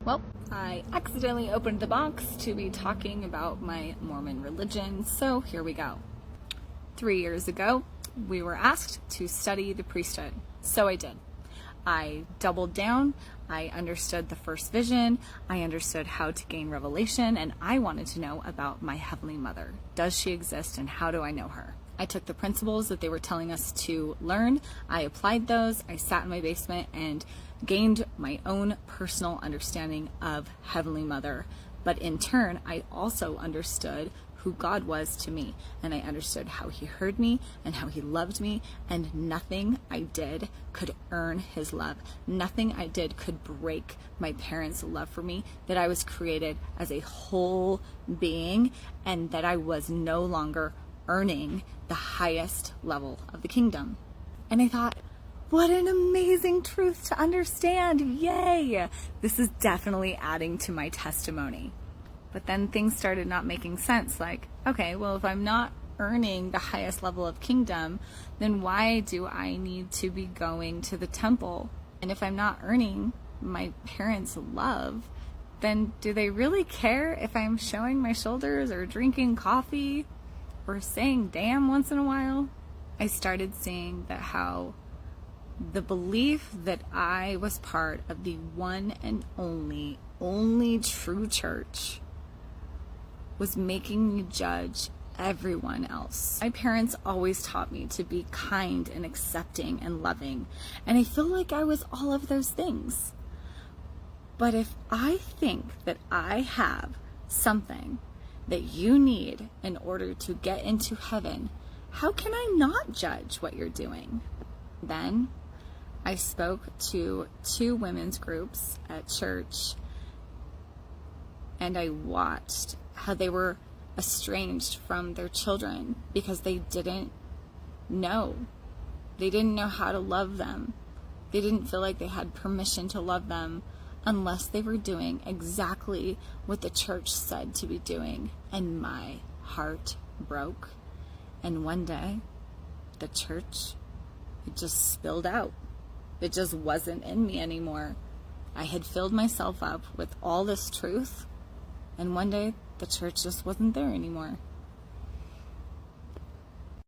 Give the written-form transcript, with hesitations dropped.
Well, I accidentally opened the box to be talking about my Mormon religion, so here we go. 3 years ago, we were asked to study the priesthood, so I did. I doubled down, I understood the first vision, I understood how to gain revelation, and I wanted to know about my Heavenly Mother. Does she exist, and how do I know her? I took the principles that they were telling us to learn, I applied those, I sat in my basement and gained my own personal understanding of Heavenly Mother. But in turn, I also understood who God was to me, and I understood how He heard me and how He loved me, and nothing I did could earn His love. Nothing I did could break my parents' love for me, that I was created as a whole being, and that I was no longer earning the highest level of the kingdom. And I thought, what an amazing truth to understand. Yay! This is definitely adding to my testimony. But then things started not making sense. Like, okay, well, if I'm not earning the highest level of kingdom, then why do I need to be going to the temple? And if I'm not earning my parents' love, then do they really care if I'm showing my shoulders or drinking coffee or saying damn once in a while? I started seeing that how the belief that I was part of the one and only true church was making me judge everyone else. My parents always taught me to be kind and accepting and loving, and I feel like I was all of those things. But if I think that I have something that you need in order to get into heaven, how can I not judge what you're doing? Then I spoke to 2 women's groups at church, and I watched how they were estranged from their children because they didn't know. They didn't know how to love them. They didn't feel like they had permission to love them unless they were doing exactly what the church said to be doing. And my heart broke. And one day, the church, it just spilled out. It just wasn't in me anymore. I had filled myself up with all this truth, and one day the church just wasn't there anymore.